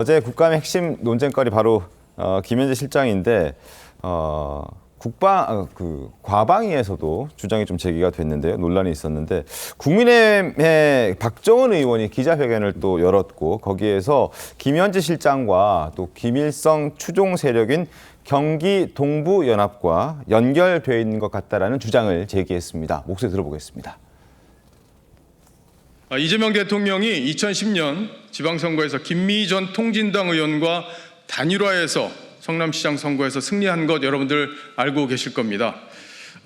어제 국감의 핵심 논쟁거리 바로 김현재 실장인데 과방위에서도 주장이 좀 제기가 됐는데요. 논란이 있었는데 국민의힘의 박정원 의원이 기자회견을 또 열었고 거기에서 김현재 실장과 또 김일성 추종 세력인 경기 동부연합과 연결되어 있는 것 같다라는 주장을 제기했습니다. 목소리 들어보겠습니다. 이재명 대통령이 2010년 지방선거에서 김미희 전 통진당 의원과 단일화해서 성남시장 선거에서 승리한 것 여러분들 알고 계실 겁니다.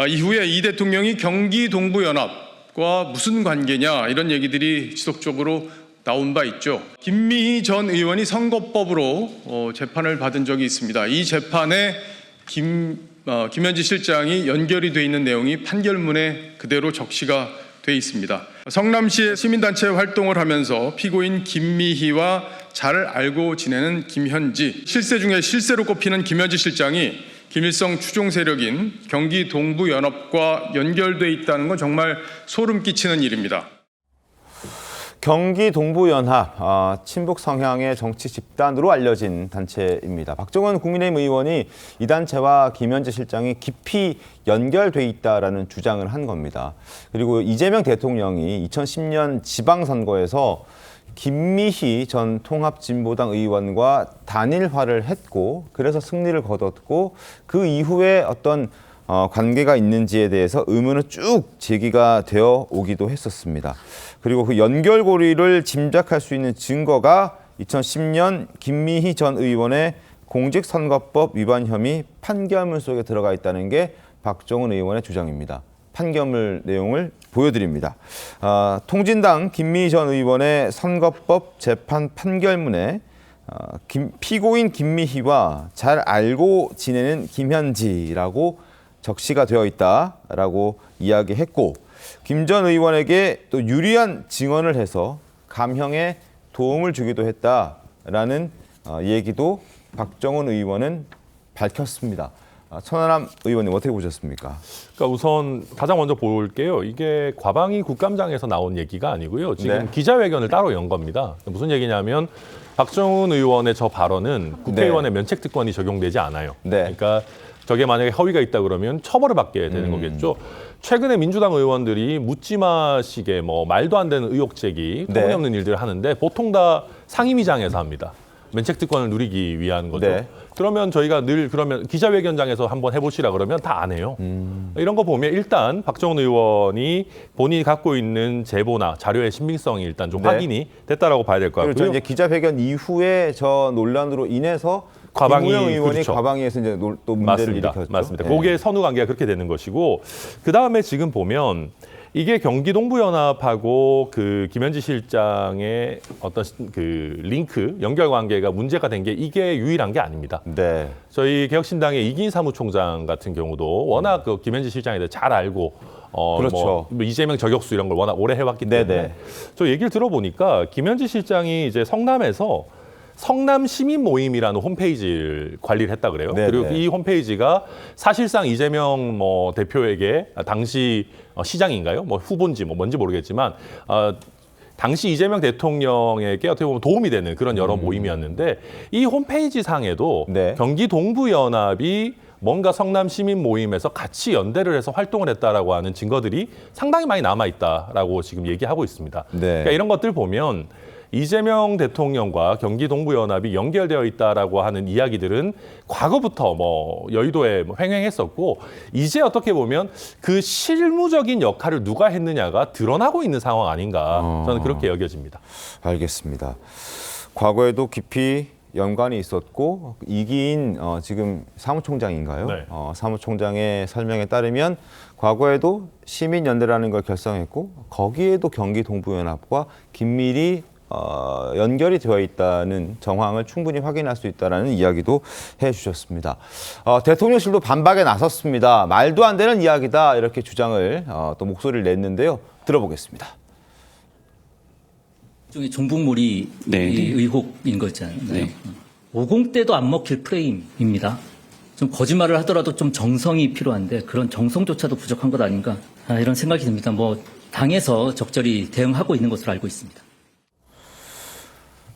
이후에 이 대통령이 경기 동부연합과 무슨 관계냐 이런 얘기들이 지속적으로 나온 바 있죠. 김미희 전 의원이 선거법으로 재판을 받은 적이 있습니다. 이 재판에 김현지 실장이 연결이 돼 있는 내용이 판결문에 그대로 적시가 돼 있습니다. 성남시의 시민단체 활동을 하면서 피고인 김미희와 잘 알고 지내는 김현지, 실세 중에 실세로 꼽히는 김현지 실장이 김일성 추종 세력인 경기 동부연합과 연결돼 있다는 건 정말 소름 끼치는 일입니다. 경기 동부연합, 친북 성향의 정치 집단으로 알려진 단체입니다. 박정원 국민의힘 의원이 이 단체와 김현재 실장이 깊이 연결돼 있다라는 주장을 한 겁니다. 그리고 이재명 대통령이 2010년 지방선거에서 김미희 전 통합진보당 의원과 단일화를 했고 그래서 승리를 거뒀고 그 이후에 어떤 관계가 있는지에 대해서 의문은 쭉 제기가 되어 오기도 했었습니다. 그리고 그 연결고리를 짐작할 수 있는 증거가 2010년 김미희 전 의원의 공직선거법 위반 혐의 판결문 속에 들어가 있다는 게 박정원 의원의 주장입니다. 판결문 내용을 보여드립니다. 통진당 김미희 전 의원의 선거법 재판 판결문에 피고인 김미희와 잘 알고 지내는 김현지라고 적시가 되어 있다라고 이야기했고 김 전 의원에게 또 유리한 증언을 해서 감형에 도움을 주기도 했다라는 얘기도 박정원 의원은 밝혔습니다. 천하람 의원님 어떻게 보셨습니까? 그러니까 우선 가장 먼저 볼게요. 이게 과방위 국감장에서 나온 얘기가 아니고요. 지금 네. 기자회견을 따로 연 겁니다. 무슨 얘기냐면 박정원 의원의 저 발언은 국회의원의 면책특권이 적용되지 않아요. 네. 그러니까 저게 만약에 허위가 있다 그러면 처벌을 받게 되는 거겠죠. 최근에 민주당 의원들이 묻지마식의 말도 안 되는 의혹 제기, 터무니없는 일들을 하는데 보통 다 상임위장에서 합니다. 면책특권을 누리기 위한 거죠. 네. 그러면 저희가 늘 그러면 기자회견장에서 한번 해보시라 그러면 다 안 해요. 이런 거 보면 일단 박정원 의원이 본인이 갖고 있는 제보나 자료의 신빙성이 일단 좀 확인이 됐다라고 봐야 될 것 같고요. 그렇죠. 이제 기자회견 이후에 저 논란으로 인해서 김우영 의원이 그렇죠. 과방위에서 이제 또 문제를 일으켰죠. 맞습니다. 그게 선후 관계가 그렇게 되는 것이고 그 다음에 지금 보면 이게 경기 동부연합하고 그 김현지 실장의 어떤 그 링크 연결 관계가 문제가 된 게 이게 유일한 게 아닙니다. 네. 저희 개혁신당의 이기인 사무총장 같은 경우도 워낙 그 김현지 실장에 대해 잘 알고 그렇죠. 이재명 저격수 이런 걸 워낙 오래 해왔기 때문에 네네. 저 얘기를 들어보니까 김현지 실장이 이제 성남에서 성남 시민 모임이라는 홈페이지를 관리를 했다 그래요. 네네. 그리고 이 홈페이지가 사실상 이재명 대표에게 당시 시장인가요? 후보인지 뭔지 모르겠지만 당시 이재명 대통령에게 어떻게 보면 도움이 되는 그런 여러 모임이었는데 이 홈페이지 상에도 네. 경기 동부연합이 뭔가 성남 시민 모임에서 같이 연대를 해서 활동을 했다라고 하는 증거들이 상당히 많이 남아 있다라고 지금 얘기하고 있습니다. 네. 그러니까 이런 것들 보면 이재명 대통령과 경기 동부연합이 연결되어 있다라고 하는 이야기들은 과거부터 여의도에 횡행했었고 이제 어떻게 보면 그 실무적인 역할을 누가 했느냐가 드러나고 있는 상황 아닌가 저는 그렇게 여겨집니다. 알겠습니다. 과거에도 깊이 연관이 있었고 이기인 지금 사무총장인가요? 네. 사무총장의 설명에 따르면 과거에도 시민연대라는 걸 결성했고 거기에도 경기 동부연합과 긴밀히 연결이 되어 있다는 정황을 충분히 확인할 수 있다는 이야기도 해주셨습니다. 대통령실도 반박에 나섰습니다. 말도 안 되는 이야기다 이렇게 주장을 또 목소리를 냈는데요. 들어보겠습니다. 일종의 종북몰이 의혹인 거 있잖아요. 네. 50대도 안 먹힐 프레임입니다. 좀 거짓말을 하더라도 좀 정성이 필요한데 그런 정성조차도 부족한 것 아닌가 이런 생각이 듭니다. 당에서 적절히 대응하고 있는 것으로 알고 있습니다.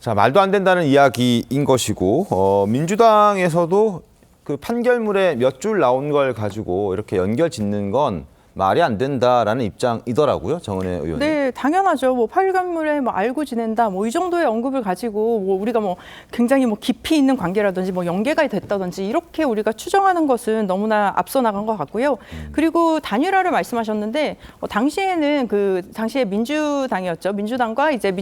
자, 말도 안 된다는 이야기인 것이고 민주당에서도 그 판결문에 몇 줄 나온 걸 가지고 이렇게 연결 짓는 건 말이 안 된다라는 입장이더라고요, 정은혜 의원님. 네, 당연하죠. 뭐 판결문에 뭐 알고 지낸다, 뭐 이 정도의 언급을 가지고 뭐 우리가 뭐 굉장히 뭐 깊이 있는 관계라든지 뭐 연계가 됐다든지 이렇게 우리가 추정하는 것은 너무나 앞서 나간 것 같고요. 그리고 단일화를 말씀하셨는데 당시에는 당시에 민주당이었죠. 민주당과 이제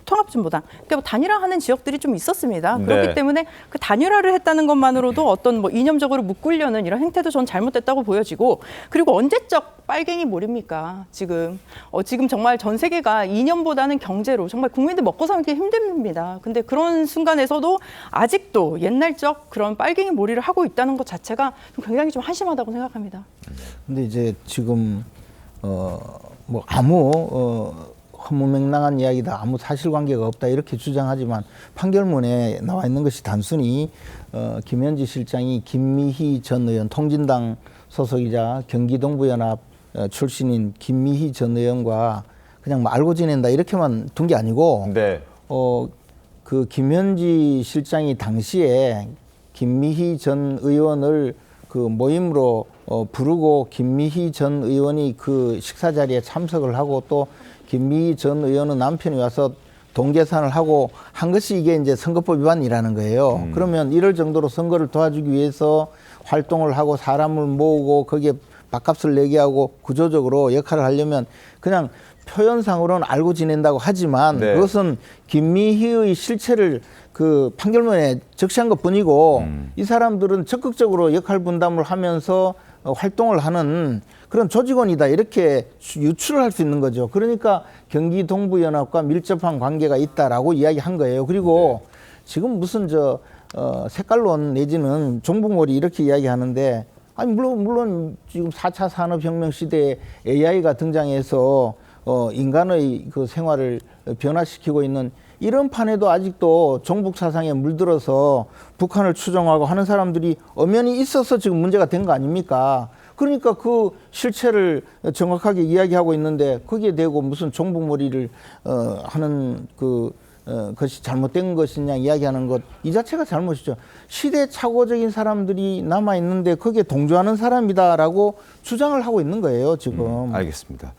통합진보당. 그러니까 뭐 단일화하는 지역들이 좀 있었습니다. 그렇기 네. 때문에 그 단일화를 했다는 것만으로도 어떤 뭐 이념적으로 묶으려는 이런 행태도 전 잘못됐다고 보여지고, 그리고 언제적 빨갱이 몰입니까? 지금 정말 전 세계가 이념보다는 경제로 정말 국민들 먹고 살기 힘듭니다. 근데 그런 순간에서도 아직도 옛날적 그런 빨갱이 몰이를 하고 있다는 것 자체가 좀 굉장히 좀 한심하다고 생각합니다. 근데 이제 지금 뭐 아무 허무맹랑한 이야기다, 아무 사실관계가 없다 이렇게 주장하지만 판결문에 나와 있는 것이 단순히 김현지 실장이 김미희 전 의원, 통진당 소속이자 경기동부연합 출신인 김미희 전 의원과 그냥 뭐 알고 지낸다 이렇게만 둔 게 아니고 네. 그 김현지 실장이 당시에 김미희 전 의원을 그 모임으로 부르고 김미희 전 의원이 그 식사 자리에 참석을 하고 또 김미희 전 의원은 남편이 와서 돈 계산을 하고 한 것이 이게 이제 선거법 위반이라는 거예요. 그러면 이럴 정도로 선거를 도와주기 위해서 활동을 하고 사람을 모으고 거기에 밥값을 내게 하고 구조적으로 역할을 하려면 그냥 표현상으로는 알고 지낸다고 하지만 네. 그것은 김미희의 실체를 그 판결문에 적시한 것뿐이고 이 사람들은 적극적으로 역할 분담을 하면서 활동을 하는 그런 조직원이다 이렇게 유추를 할 수 있는 거죠. 그러니까 경기 동부연합과 밀접한 관계가 있다라고 이야기한 거예요. 그리고 지금 무슨 색깔론 내지는 종북몰이 이렇게 이야기하는데 아니 물론 지금 4차 산업혁명 시대에 AI가 등장해서 인간의 그 생활을 변화시키고 있는 이런 판에도 아직도 종북 사상에 물들어서 북한을 추종하고 하는 사람들이 엄연히 있어서 지금 문제가 된 거 아닙니까? 그러니까 그 실체를 정확하게 이야기하고 있는데 거기에 대고 무슨 종북몰이를 하는 것이 잘못된 것이냐 이야기하는 것 이 자체가 잘못이죠. 시대착오적인 사람들이 남아 있는데 거기에 동조하는 사람이다라고 주장을 하고 있는 거예요, 지금. 알겠습니다.